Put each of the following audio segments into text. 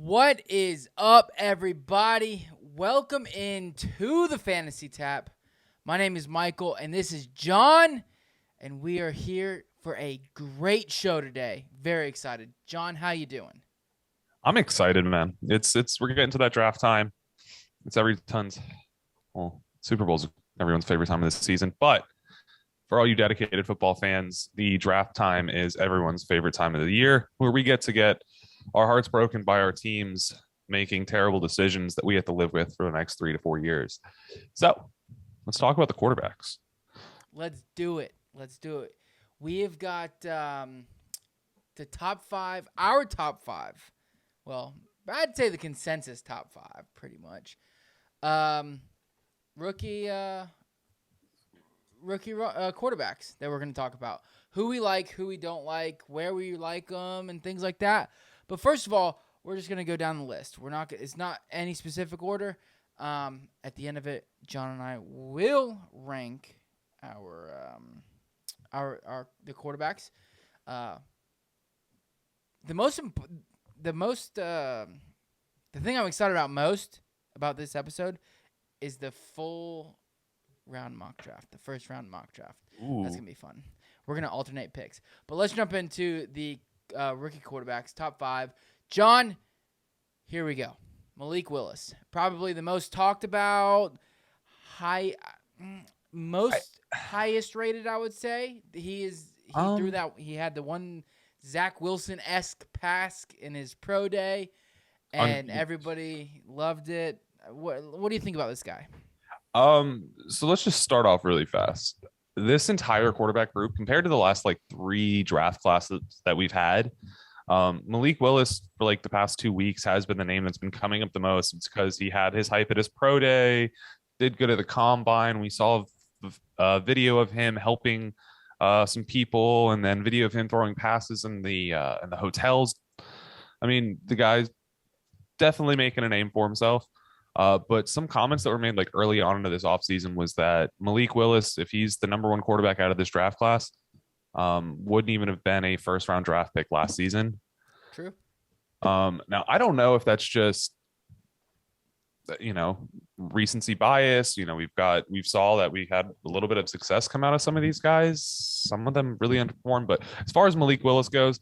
What is up, everybody? Welcome into the Fantasy Tap. My name is Michael, and this is John, and we are here for a great show today. Very excited. John, how you doing? I'm excited, man. It's we're getting to that draft time. It's Super Bowl's everyone's favorite time of the season, but for all you dedicated football fans, the draft time is everyone's favorite time of the year, where we get to get our hearts broken by our teams making terrible decisions that we have to live with for the next 3 to 4 years. So let's talk about the quarterbacks. Let's do it. We have got the top five, our top five. Well, I'd say the consensus top five, pretty much. Rookie quarterbacks that we're going to talk about. Who we like, who we don't like, where we like them, and things like that. But first of all, we're just going to go down the list. It's not any specific order. At the end of it, John and I will rank the quarterbacks. The thing I'm excited about most about this episode is the full round mock draft, the first round mock draft. Ooh. That's going to be fun. We're going to alternate picks. But let's jump into the rookie quarterbacks, top five. John, here we go. Malik Willis, probably the most talked about, highest rated, I would say. He had the one Zach Wilson-esque pass in his pro day, and everybody loved it. What do you think about this guy? So let's just start off really fast. This entire quarterback group, compared to the last three draft classes that we've had, Malik Willis for the past 2 weeks has been the name that's been coming up the most. It's because he had his hype at his pro day, did good at the combine. We saw a video of him helping some people, and then video of him throwing passes in the hotels. I mean, the guy's definitely making a name for himself. But some comments that were made early on into this offseason was that Malik Willis, if he's the number one quarterback out of this draft class, wouldn't even have been a first round draft pick last season. True. Now I don't know if that's just recency bias. We saw that we had a little bit of success come out of some of these guys. Some of them really underperformed, but as far as Malik Willis goes,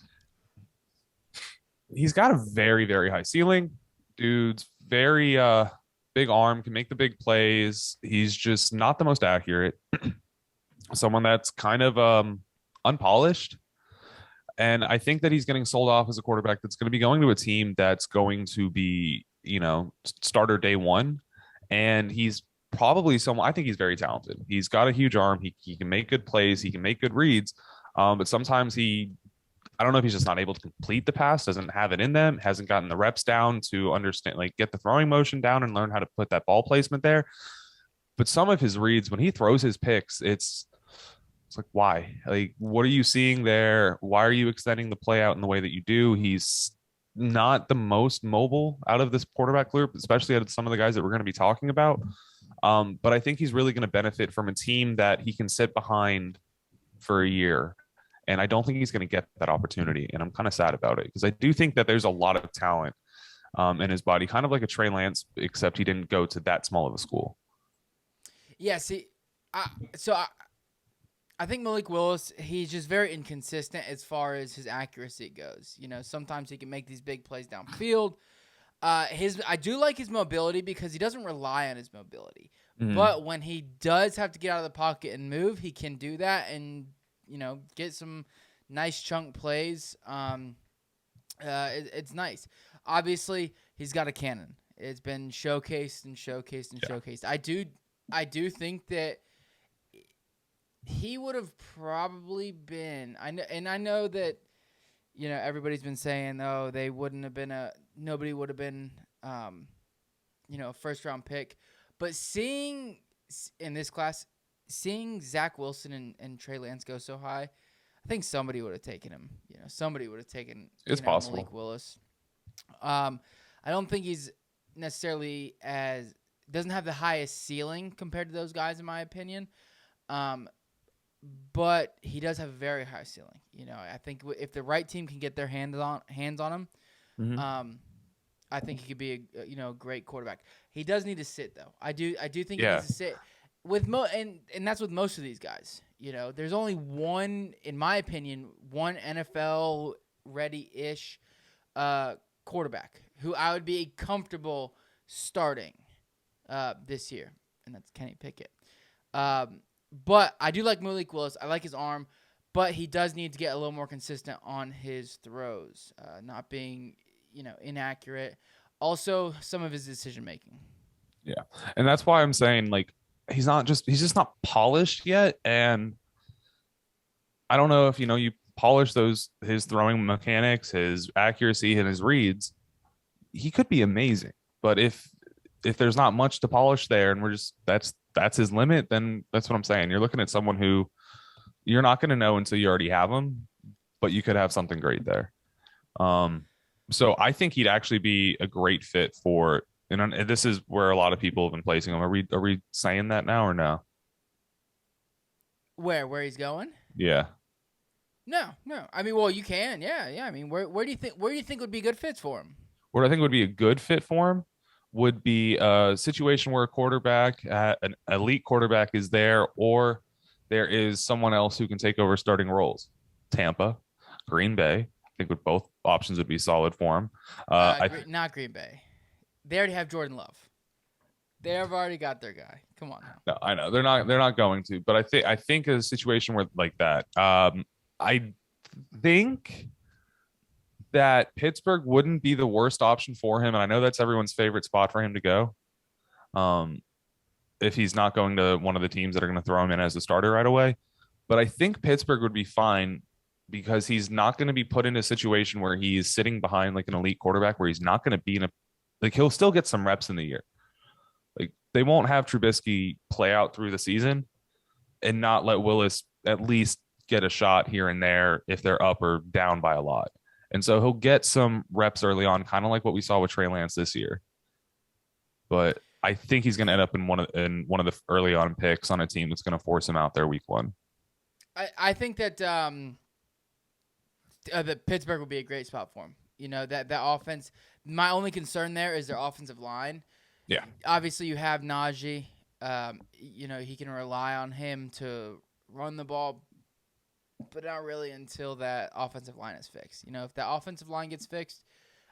he's got a very, very high ceiling. Dude's very big arm, can make the big plays. He's just not the most accurate. Someone that's kind of unpolished. And I think that he's getting sold off as a quarterback that's going to be going to a team that's going to be, starter day one. And he's probably I think he's very talented. He's got a huge arm. He can make good plays. He can make good reads. But sometimes I don't know if he's just not able to complete the pass, doesn't have it in them, hasn't gotten the reps down to understand, get the throwing motion down and learn how to put that ball placement there. But some of his reads, when he throws his picks, it's why? What are you seeing there? Why are you extending the play out in the way that you do? He's not the most mobile out of this quarterback group, especially out of some of the guys that we're going to be talking about. But I think he's really going to benefit from a team that he can sit behind for a year. And I don't think he's going to get that opportunity. And I'm kind of sad about it because I do think that there's a lot of talent in his body, kind of like a Trey Lance, except he didn't go to that small of a school. Yeah, see, I think Malik Willis, he's just very inconsistent as far as his accuracy goes. Sometimes he can make these big plays downfield. I do like his mobility because he doesn't rely on his mobility. Mm-hmm. But when he does have to get out of the pocket and move, he can do that and get some nice chunk plays. It's nice. Obviously, he's got a cannon. It's been showcased. I do think that he would have probably been. I know that everybody's been saying, oh, nobody would have been a first round pick. But seeing in this class, seeing Zach Wilson and Trey Lance go so high, I think somebody would have taken him. Somebody would have taken possible. Malik Willis. I don't think he's necessarily doesn't have the highest ceiling compared to those guys, in my opinion. But he does have a very high ceiling. I think if the right team can get their hands on him, mm-hmm. I think he could be a great quarterback. He does need to sit though. I do think he Yeah. needs to sit with and that's with most of these guys. There's only one, in my opinion, one NFL ready-ish quarterback who I would be comfortable starting this year, and that's Kenny Pickett. But I do like Malik Willis. I like his arm, but he does need to get a little more consistent on his throws, not being inaccurate. Also, some of his decision making. Yeah. And that's why I'm saying, like, he's just not polished yet. And I don't know if, you polish his throwing mechanics, his accuracy, and his reads, he could be amazing. But if there's not much to polish there and that's his limit, then that's what I'm saying. You're looking at someone who you're not going to know until you already have him, but you could have something great there. So I think he'd actually be a great fit for, and this is where a lot of people have been placing him. Are we saying that now or no? Where he's going? Yeah. No. I mean, well, you can. Yeah. I mean, where do you think would be good fits for him? What I think would be a good fit for him would be a situation where a quarterback, an elite quarterback is there, or there is someone else who can take over starting roles. Tampa, Green Bay. I think both options would be solid for him. Not Green Bay. They already have Jordan Love. They have already got their guy. Come on now. No, I know they're not going to, but I think a situation where like that. I think that Pittsburgh wouldn't be the worst option for him, and I know that's everyone's favorite spot for him to go. If he's not going to one of the teams that are going to throw him in as a starter right away, but I think Pittsburgh would be fine because he's not going to be put in a situation where he's sitting behind like an elite quarterback where he's not going to be he'll still get some reps in the year. Like they won't have Trubisky play out through the season and not let Willis at least get a shot here and there if they're up or down by a lot. And so he'll get some reps early on, kind of like what we saw with Trey Lance this year. But I think he's going to end up in one of the early on picks on a team that's going to force him out there week one. I think that that Pittsburgh would be a great spot for him. That offense. My only concern there is their offensive line. Yeah. Obviously, you have Najee. He can rely on him to run the ball, but not really until that offensive line is fixed. If that offensive line gets fixed,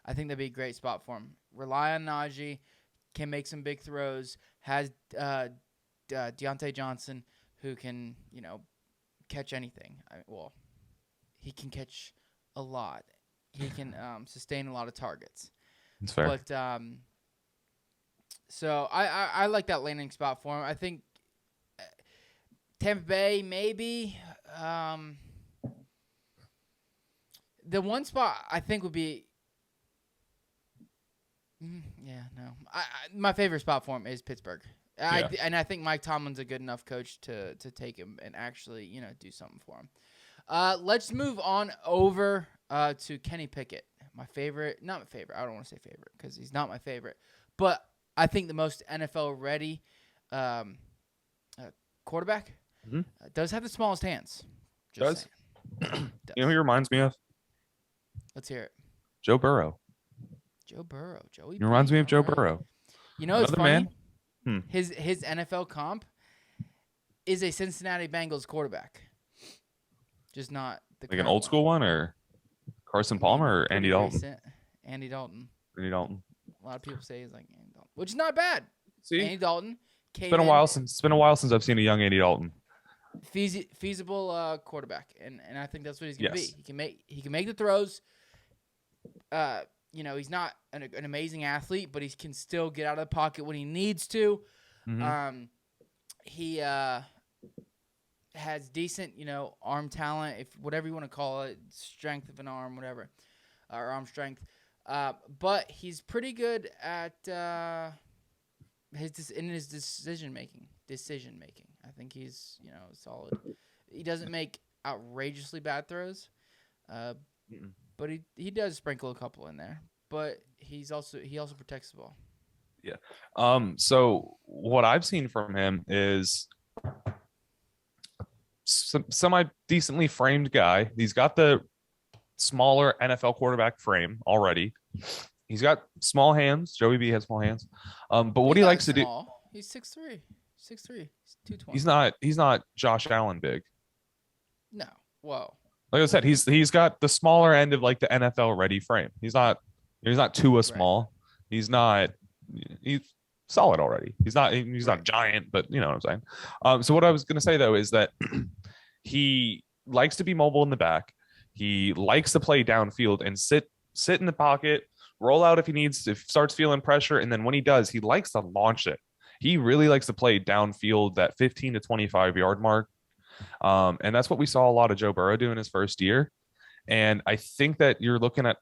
I think that'd be a great spot for him. Rely on Najee, can make some big throws, has Deontay Johnson who can, catch anything. He can catch a lot. He can sustain a lot of targets. That's fair. But so I like that landing spot for him. I think Tampa Bay maybe. The one spot I think would be. My favorite spot for him is Pittsburgh. Yeah. And I think Mike Tomlin's a good enough coach to take him and actually do something for him. Let's move on over to Kenny Pickett. My favorite, not my favorite. I don't want to say favorite because he's not my favorite, but I think the most NFL ready quarterback. Mm-hmm. Does have the smallest hands. Does. You know who he reminds me of? Let's hear it. Joe Burrow. Joe Burrow. Joey. He reminds me of Joe right. Burrow. It's funny. Man. His NFL comp is a Cincinnati Bengals quarterback. Just not the Like an old school one or Carson Palmer or Andy Dalton? Recent. Andy Dalton. Andy Dalton. A lot of people say he's like Andy Dalton, which is not bad. See, Andy Dalton. It's been a while since I've seen a young Andy Dalton. Feasible quarterback, and I think that's what he's gonna Yes. be. He can make the throws. He's not an amazing athlete, but he can still get out of the pocket when he needs to. Mm-hmm. He has decent, arm talent, if whatever you want to call it, strength of an arm, whatever, or arm strength. But he's pretty good at his decision making. I think he's solid. He doesn't make outrageously bad throws, but he does sprinkle a couple in there. But he also protects the ball. Yeah. So what I've seen from him is semi decently framed guy. He's got the smaller NFL quarterback frame already. He's got small hands. Joey B has small hands. But what He's he not likes to do, small. He's 6'3". 6'3". He's 220. he's not Josh Allen big. No. Whoa. Like I said, he's got the smaller end of like the NFL ready frame. He's not Tua Right. small. He's solid already. He's not giant, but you know what I'm saying. So what I was gonna say though is that he likes to be mobile in the back. He likes to play downfield and sit in the pocket, roll out if he needs, if starts feeling pressure, and then when he does, he likes to launch it. He really likes to play downfield, that 15 to 25 yard mark. And that's what we saw a lot of Joe Burrow do in his first year. And I think that you're looking at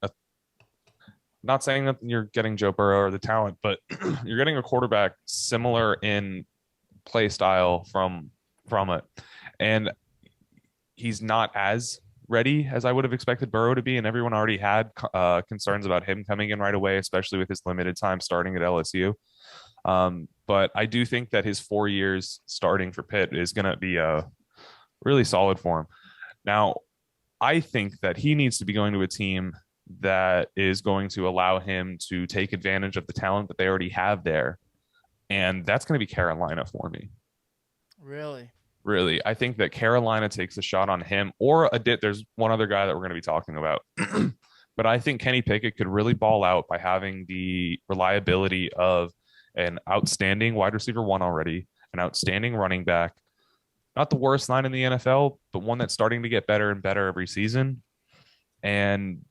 not saying that you're getting Joe Burrow or the talent, but you're getting a quarterback similar in play style from it. And he's not as ready as I would have expected Burrow to be. And everyone already had concerns about him coming in right away, especially with his limited time starting at LSU. But I do think that his 4 years starting for Pitt is going to be really solid for him. Now, I think that he needs to be going to a team that is going to allow him to take advantage of the talent that they already have there. And that's going to be Carolina for me. Really? Really. I think that Carolina takes a shot on him, or there's one other guy that we're going to be talking about. But I think Kenny Pickett could really ball out by having the reliability of an outstanding wide receiver one already, an outstanding running back, not the worst line in the NFL, but one that's starting to get better and better every season. And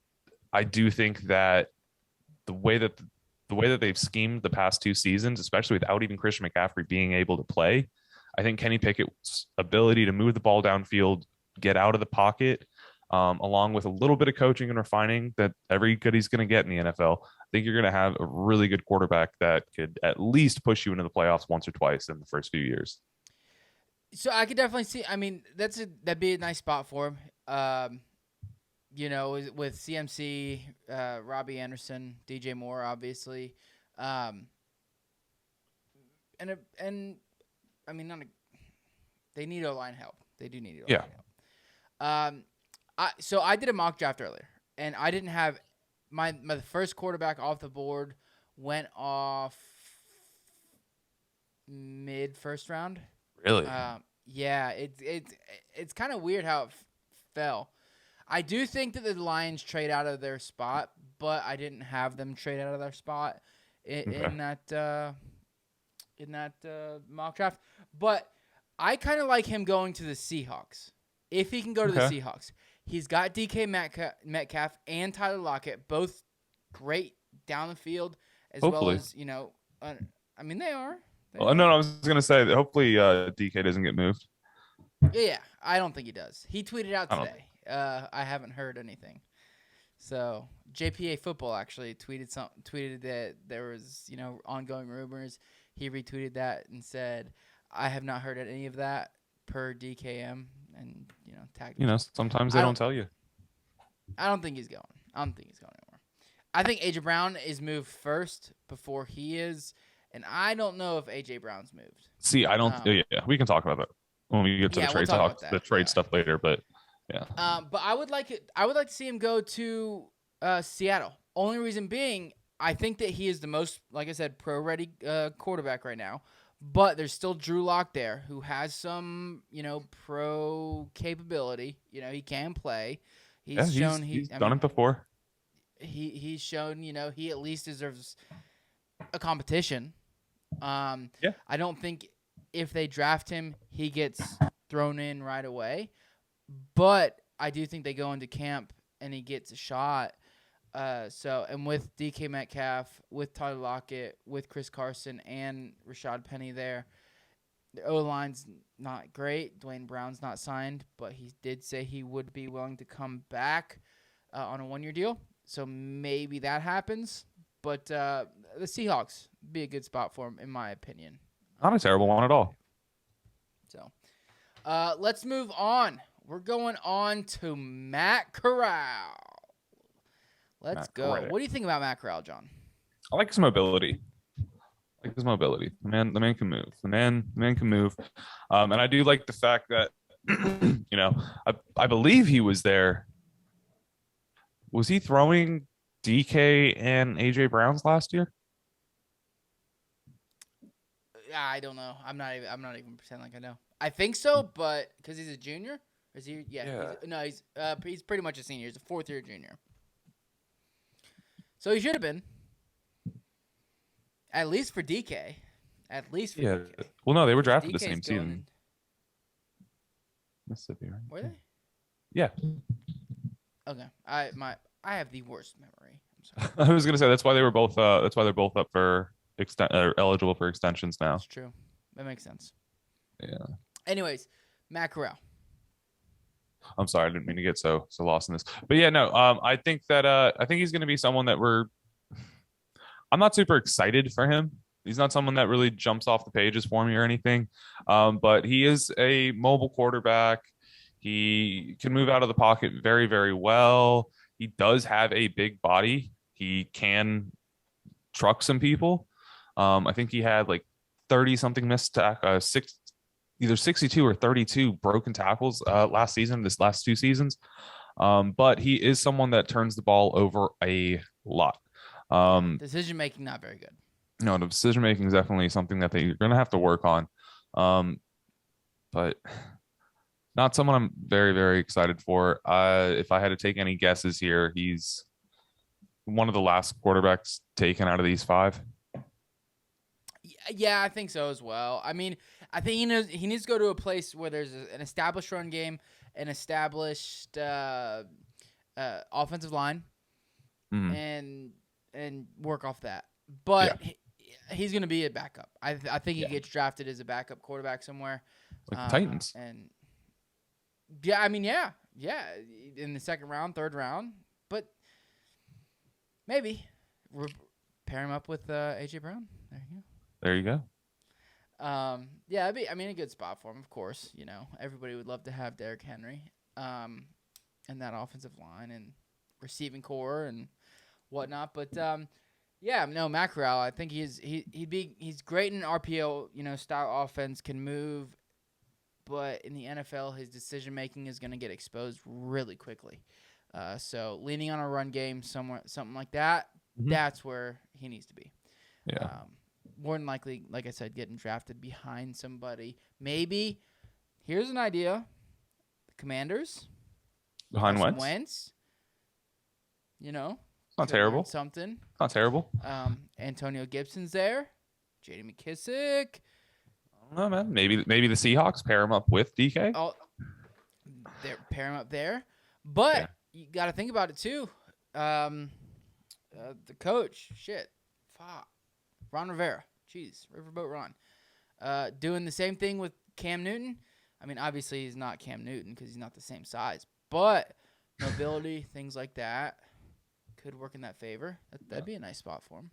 I do think that the way that they've schemed the past 2 seasons, especially without even Christian McCaffrey being able to play, I think Kenny Pickett's ability to move the ball downfield, get out of the pocket, along with a little bit of coaching and refining that every goodie's going to get in the NFL, I think you're going to have a really good quarterback that could at least push you into the playoffs once or twice in the first few years. So I could definitely see. I mean, that'd be a nice spot for him. With CMC, Robbie Anderson, DJ Moore, obviously, and I mean, they need O-line help. They do need O-line help. So I did a mock draft earlier, and I didn't have my first quarterback off the board went off mid first round. Really? Yeah, it's kind of weird how it fell. I do think that the Lions trade out of their spot, but I didn't have them trade out of their spot in that mock draft. But I kind of like him going to the Seahawks. If he can go to the Seahawks. He's got DK Metcalf and Tyler Lockett, both great down the field, as Hopefully. well as, I mean, they are. No, I was going to say that hopefully DK doesn't get moved. Yeah, I don't think he does. He tweeted out today. I haven't heard anything. So JPA Football actually tweeted that there was, ongoing rumors. He retweeted that and said, "I have not heard any of that per DKM," and tagged. Sometimes they don't tell you. I don't think he's going. I don't think he's going anymore. I think AJ Brown is moved first before he is, and I don't know if AJ Brown's moved. See, I don't. Yeah, we can talk about that when we get to the trade stuff later. But yeah. But I would like to see him go to Seattle. Only reason being, I think that he is the most, like I said, pro-ready quarterback right now. But there's still Drew Lock there, who has some, pro capability. He can play. He's shown he's done it before. He's shown, he at least deserves a competition. I don't think if they draft him, he gets thrown in right away. But I do think they go into camp and he gets a shot. And with DK Metcalf, with Tyler Lockett, with Chris Carson, and Rashad Penny there, the O-line's not great. Dwayne Brown's not signed, but he did say he would be willing to come back on a 1-year deal. So maybe that happens. But the Seahawks be a good spot for him, in my opinion. Not a terrible one at all. So let's move on. We're going on to Matt Corral. Let's go. What do you think about Matt Corral, John? I like his mobility. The man can move. The man can move. And I do like the fact that, I believe he was there. Was he throwing DK and AJ Brown's last year? I don't know. I'm not even pretending like I know. I think so, but because he's a junior, is he? Yeah. Yeah. He's pretty much a senior. He's a fourth-year junior. So he should have been. At least for DK. At least for DK. Well, no, they were drafted the DK's same season. Mississippi, right? Were they? Yeah. Okay. I have the worst memory. I'm sorry. I was gonna say that's why they were both. That's why they're both up for eligible for extensions now. That's true. That makes sense. Yeah. Anyways, Matt Corral. I'm sorry, I didn't mean to get so lost in this. But yeah, no. I think he's gonna be someone that I'm not super excited for him. He's not someone that really jumps off the pages for me or anything. But he is a mobile quarterback. He can move out of the pocket very, very well. He does have a big body. He can truck some people. I think he had like 30 something missed either 62 or 32 broken tackles last season, this last 2 seasons. But he is someone that turns the ball over a lot. Decision making not very good. No, the decision making is definitely something that they're going to have to work on. But not someone I'm very, very excited for. If I had to take any guesses here, he's one of the last quarterbacks taken out of these 5. Yeah, I think so as well. I mean, I think he needs to go to a place where there's an established run game, an established offensive line, and work off that. But he's going to be a backup. I think he gets drafted as a backup quarterback somewhere. Like the Titans. And yeah, I mean, yeah, in the second round, third round, but maybe pair him up with AJ Brown. There you go. Yeah, it'd be, I mean, a good spot for him, of course. You know, everybody would love to have Derrick Henry and that offensive line and receiving core and whatnot. But yeah, no, Matt Corral, I think he's great in RPO, style offense, can move, but in the NFL, his decision making is going to get exposed really quickly. So leaning on a run game, something like that, that's where he needs to be. Yeah. More than likely, like I said, getting drafted behind somebody. Maybe, here's an idea: the Commanders behind Wentz. Not terrible. Something. Not terrible. Antonio Gibson's there. J.D. McKissick. I don't know, man. Maybe the Seahawks pair him up with DK. Oh, they pair him up there, but you got to think about it too. The coach, Ron Rivera. Jeez, Riverboat Ron. Doing the same thing with Cam Newton. I mean, obviously he's not Cam Newton because he's not the same size, but mobility, things like that could work in that favor. That'd be a nice spot for him.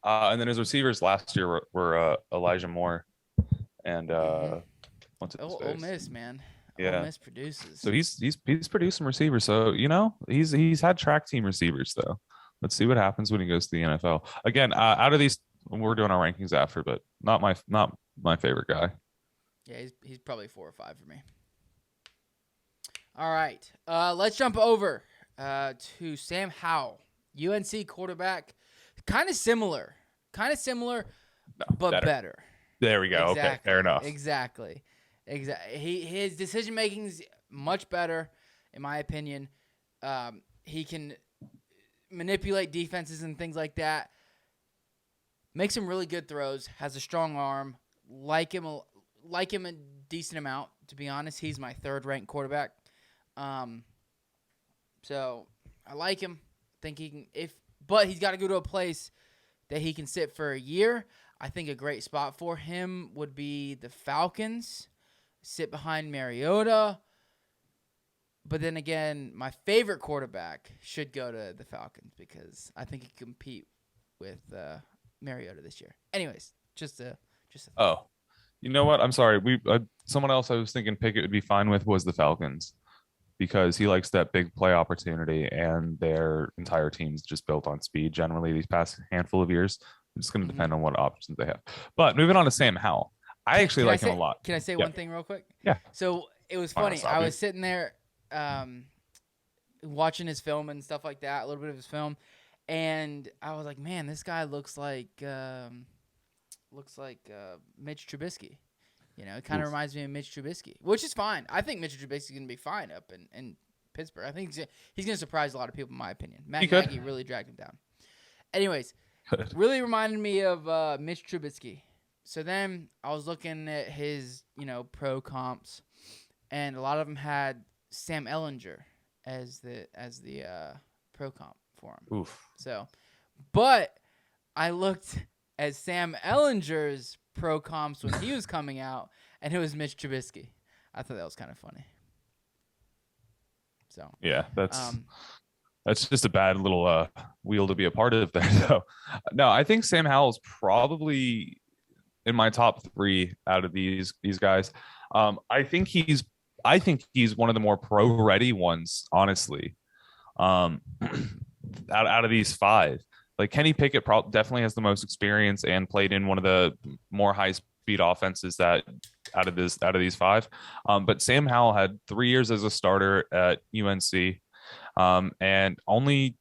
And then his receivers last year were Elijah Moore and what's it? Ole Miss, man. Yeah. Ole Miss produces. So he's produced some receivers. So he's had track team receivers though. Let's see what happens when he goes to the NFL. Again, out of these, we're doing our rankings after, but not my favorite guy. Yeah, he's probably 4 or 5 for me. All right, let's jump over to Sam Howell, UNC quarterback. Kind of similar, but better. There we go. Exactly. Okay, fair enough. Exactly. His decision making is much better, in my opinion. He can manipulate defenses and things like that. Makes some really good throws. Has a strong arm. Like him a decent amount. To be honest, he's my 3rd ranked quarterback. So I like him. Think he can but he's got to go to a place that he can sit for a year. I think a great spot for him would be the Falcons. Sit behind Mariota. But then again, my favorite quarterback should go to the Falcons because I think he can compete with Mariota this year. Anyways, just a Oh, you know what? I'm sorry. Someone else I was thinking Pickett would be fine with was the Falcons because he likes that big play opportunity and their entire team's just built on speed. Generally, these past handful of years, it's just going to depend on what options they have. But moving on to Sam Howell, I actually like him a lot. Can I say one thing real quick? Yeah. So it was funny. I was sitting there watching his film and stuff like that, a little bit of his film, And I was like, man, this guy looks like Mitch Trubisky. You know, it kind of reminds me of Mitch Trubisky, which is fine. I think Mitch Trubisky's going to be fine up in Pittsburgh. I think he's going to surprise a lot of people, in my opinion. Matt Nagy really dragged him down. Anyways, really reminded me of Mitch Trubisky. So then I was looking at his, pro comps, and a lot of them had Sam Ellinger as the pro comp for him. Oof. So, but I looked at Sam Ellinger's pro comps when he was coming out, and it was Mitch Trubisky. I thought that was kind of funny. So yeah, that's just a bad little wheel to be a part of there. So no, I think Sam Howell's probably in my top 3 out of these guys. I think he's one of the more pro ready ones, honestly. Out of these 5, like Kenny Pickett definitely has the most experience and played in one of the more high speed offenses that out of these 5. But Sam Howell had 3 years as a starter at UNC. And only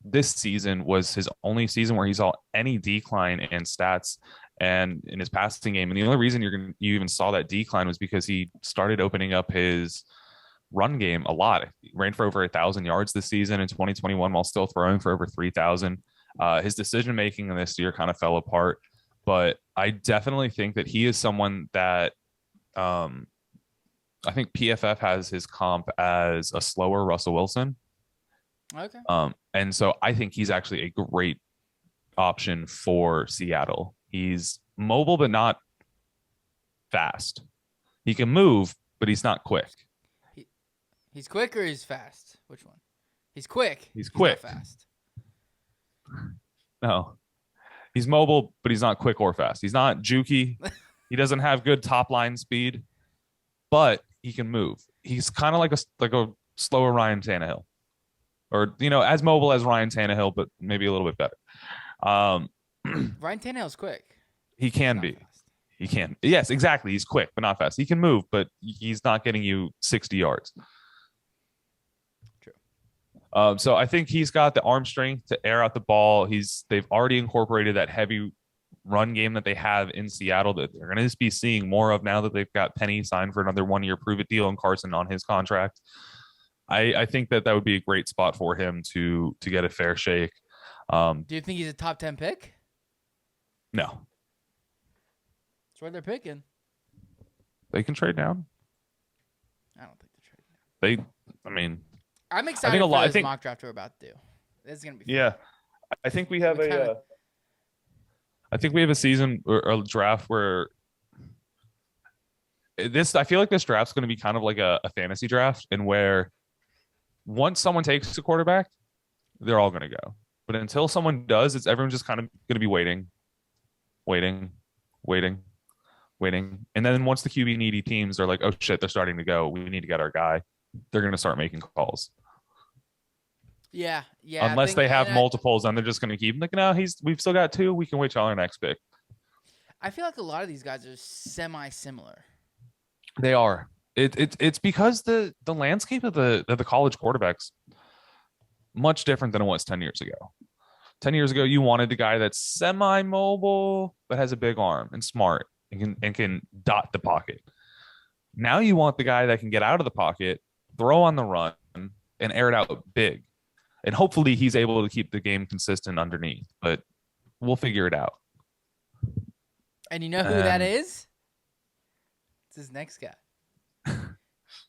this season was his only season where he saw any decline in stats and in his passing game. And the only reason you even saw that decline was because he started opening up his run game a lot. He ran for over 1,000 yards this season in 2021 while still throwing for over 3,000. His decision making this year kind of fell apart, but I definitely think that he is someone that I think PFF has his comp as a slower Russell Wilson. Okay. And so I think he's actually a great option for Seattle. He's mobile, but not fast. He can move, but he's not quick. He's quick or he's fast? Which one? He's quick. He's quick. Not fast. No. He's mobile, but he's not quick or fast. He's not jukey. He doesn't have good top line speed, but he can move. He's kind of like a slower Ryan Tannehill. Or, as mobile as Ryan Tannehill, but maybe a little bit better. Ryan Tannehill's quick. He can be. Fast. He can. Yes, exactly. He's quick, but not fast. He can move, but he's not getting you 60 yards. True. So I think he's got the arm strength to air out the ball. They've already incorporated that heavy run game that they have in Seattle that they're going to be seeing more of now that they've got Penny signed for another 1-year prove-it deal and Carson on his contract. I think that would be a great spot for him to get a fair shake. Do you think he's a top 10 pick? No. That's where they're picking. They can trade down. I don't think they're trading down. I'm excited for this mock draft we're about to do. This is going to be fun. Yeah. I think we have a season or a draft where I feel like this draft's going to be kind of like a fantasy draft, and where once someone takes a quarterback, they're all going to go. But until someone does, everyone's just kind of going to be waiting. And then once the QB needy teams are like, oh shit, they're starting to go, we need to get our guy, they're going to start making calls. Yeah. Unless they have multiples, and they're just going to keep like, no, we've still got 2. We can wait till our next pick. I feel like a lot of these guys are semi-similar. They are. It's because the landscape of the college quarterbacks much different than it was 10 years ago. 10 years ago, you wanted the guy that's semi-mobile but has a big arm and smart and can dot the pocket. Now you want the guy that can get out of the pocket, throw on the run, and air it out big. And hopefully he's able to keep the game consistent underneath. But we'll figure it out. And you know who that is? It's his next guy.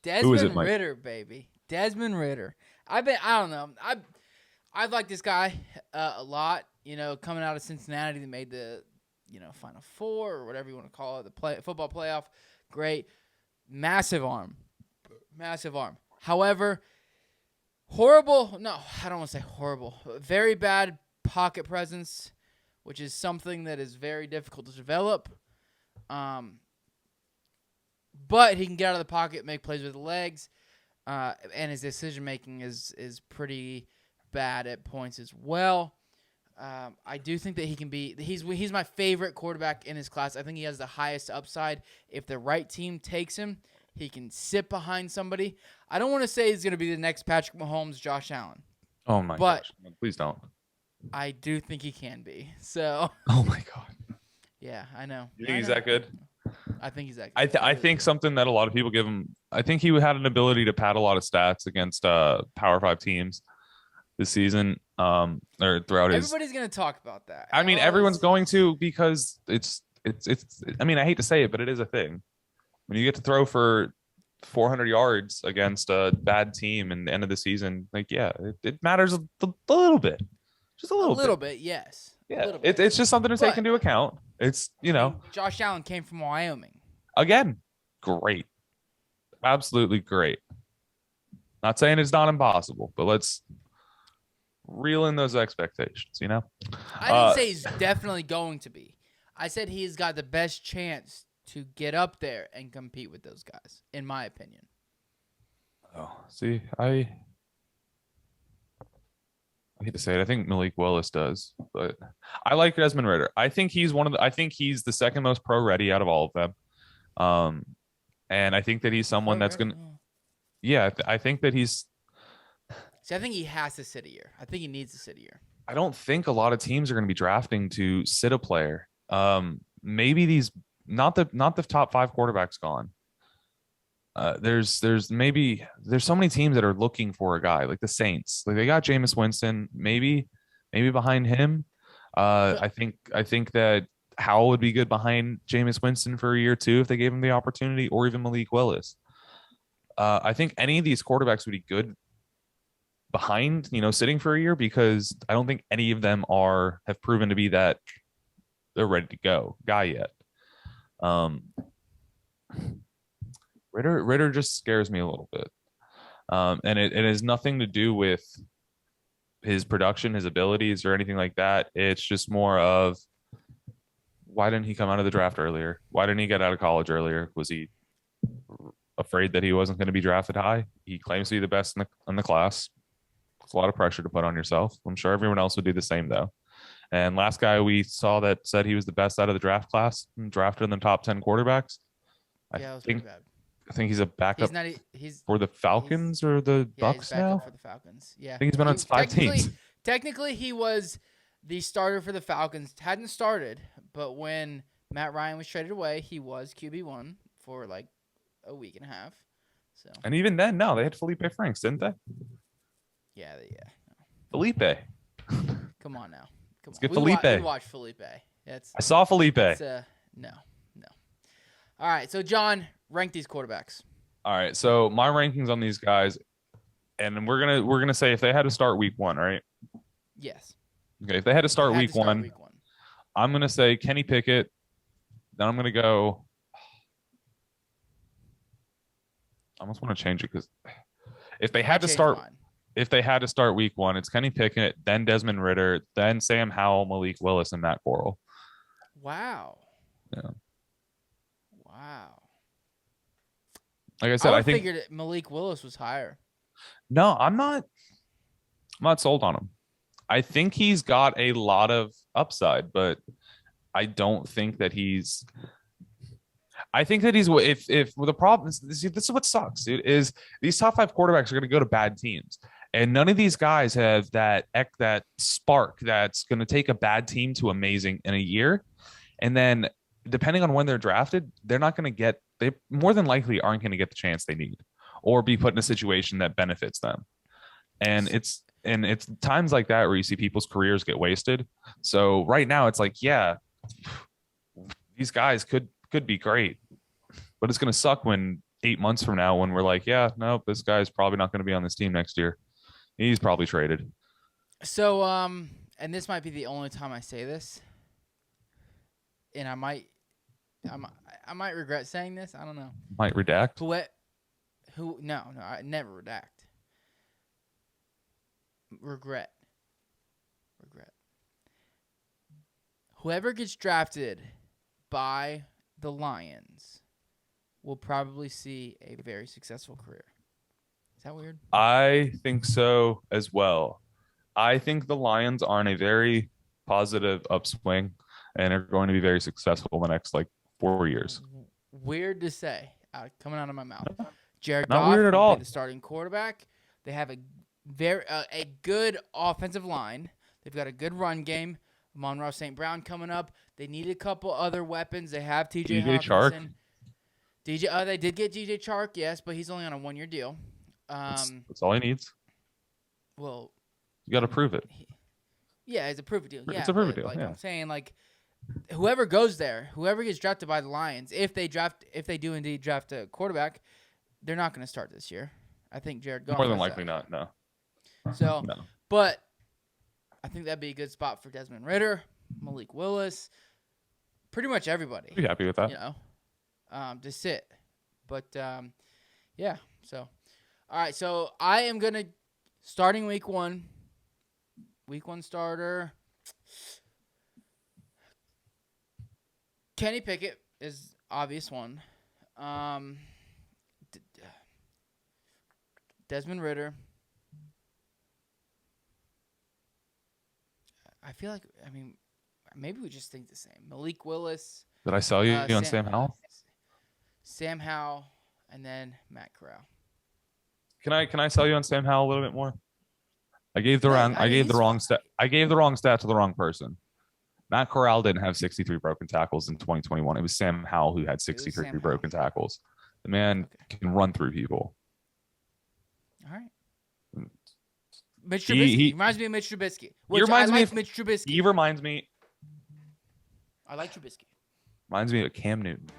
Desmond Ritter, baby. Desmond Ritter. I don't know. I like this guy a lot. Coming out of Cincinnati, they made the Final Four or whatever you want to call it, the football playoff. Great, massive arm. However, horrible. No, I don't want to say horrible. Very bad pocket presence, which is something that is very difficult to develop. But he can get out of the pocket, make plays with the legs, and his decision making is pretty bad at points as well. I do think that he can be. He's my favorite quarterback in his class. I think he has the highest upside. If the right team takes him, he can sit behind somebody. I don't want to say he's going to be the next Patrick Mahomes, Josh Allen. Oh my gosh! Please don't. I do think he can be. So, Oh my God. yeah, I know. You think he's that good? I think he's that good. I think something that a lot of people give him. I think he had an ability to pad a lot of stats against Power 5 teams this season. Or throughout his. Everybody's gonna talk about that. I mean, everyone's going to because it's. I mean, I hate to say it, but it is a thing. When you get to throw for 400 yards against a bad team in the end of the season, like, yeah, it matters a little bit, just a little bit. Yes. Yeah, it's just something to take into account. It's Josh Allen came from Wyoming. Again, great, absolutely great. Not saying it's not impossible, but let's reel in those expectations. I didn't say he's definitely going to be. I said he's got the best chance to get up there and compete with those guys, in my opinion. Oh, see, I hate to say it. I think Malik Willis does, but I like Desmond Ritter. I think he's I think he's the second most pro ready out of all of them. And I think that he's someone that's gonna. Yeah, I think that he's. See, I think he has to sit a year. I think he needs to sit a year. I don't think a lot of teams are going to be drafting to sit a player. Maybe these not the top 5 quarterbacks gone. There's so many teams that are looking for a guy like the Saints. Like they got Jameis Winston, maybe behind him. I think that Howell would be good behind Jameis Winston for a year too if they gave him the opportunity, or even Malik Willis. I think any of these quarterbacks would be good behind, sitting for a year, because I don't think any of them have proven to be that they're ready to go guy yet. Ritter just scares me a little bit. And it has nothing to do with his production, his abilities, or anything like that. It's just more of, why didn't he come out of the draft earlier? Why didn't he get out of college earlier? Was he afraid that he wasn't going to be drafted high? He claims to be the best in the class. It's a lot of pressure to put on yourself. I'm sure everyone else would do the same, though. And last guy we saw that said he was the best out of the draft class, drafted in the top 10 quarterbacks. Yeah, it was pretty bad. I think he's a backup for the Falcons or the Bucks now. For the Falcons. Yeah, I think he's been on 5 teams. Technically, he was the starter for the Falcons. Hadn't started, but when Matt Ryan was traded away, he was QB1 for like a week and a half. So. And even then, no, they had Felipe Franks, didn't they? Yeah. Felipe. Come on now. Let's get Felipe. We watched Felipe. I saw Felipe. No. All right, so John, rank these quarterbacks. All right, so my rankings on these guys, and we're gonna say if they had to start week 1, right? Yes. Okay, if they had to start week one, I'm gonna say Kenny Pickett. Then I'm gonna go. I almost want to change it because if they had to start week 1, it's Kenny Pickett, then Desmond Ritter, then Sam Howell, Malik Willis, and Matt Corral. Wow. Yeah. Wow. Like I said, I think figured Malik Willis was higher. No, I'm not sold on him. I think he's got a lot of upside, but I don't think that he's. I think that if the problem is this is what sucks. It is these top 5 quarterbacks are going to go to bad teams, and none of these guys have that spark that's going to take a bad team to amazing in a year, and then depending on when they're drafted, they're not going to get. They more than likely aren't going to get the chance they need, or be put in a situation that benefits them, and it's times like that where you see people's careers get wasted. So right now it's like, yeah, these guys could be great, but it's going to suck when 8 months from now, when we're like, yeah, no, this guy's probably not going to be on this team next year. He's probably traded. So, and this might be the only time I say this, and I might regret saying this. I don't know. Might redact. No, I never redact. Regret. Whoever gets drafted by the Lions will probably see a very successful career. Is that weird? I think so as well. I think the Lions are in a very positive upswing and are going to be very successful in the next 4 years. Weird to say, coming out of my mouth. Jared Not Goff weird at all. The starting quarterback. They have a good offensive line. They've got a good run game. Monroe St. Brown coming up. They need a couple other weapons. They have TJ Chark. They did get DJ Chark, yes, but he's only on a 1-year deal. That's all he needs. Well, you got to prove it. It's a prove it deal. Yeah, it's a prove it deal. Like yeah. I'm saying, like whoever goes there, whoever gets drafted by the Lions, if they do indeed draft a quarterback, they're not going to start this year. I think Jared Goff. More than likely not. No. So, no. But I think that'd be a good spot for Desmond Ritter, Malik Willis, pretty much everybody. Be happy with that. You know, to sit. But yeah. So, all right. So I am gonna starting week 1. Week 1 starter. Kenny Pickett is obvious one. Desmond Ritter. I feel like, maybe we just think the same. Malik Willis. Did I sell you on Sam Howell? Sam Howell, and then Matt Corral. Can I sell you on Sam Howell a little bit more? I gave the wrong stat to the wrong person. Matt Corral didn't have 63 broken tackles in 2021. It was Sam Howell who had 63 broken tackles. The man can run through people. All right. Mitch Trubisky. He reminds me of Mitch Trubisky. Mitch Trubisky. He reminds me. I like Trubisky. Reminds me of Cam Newton.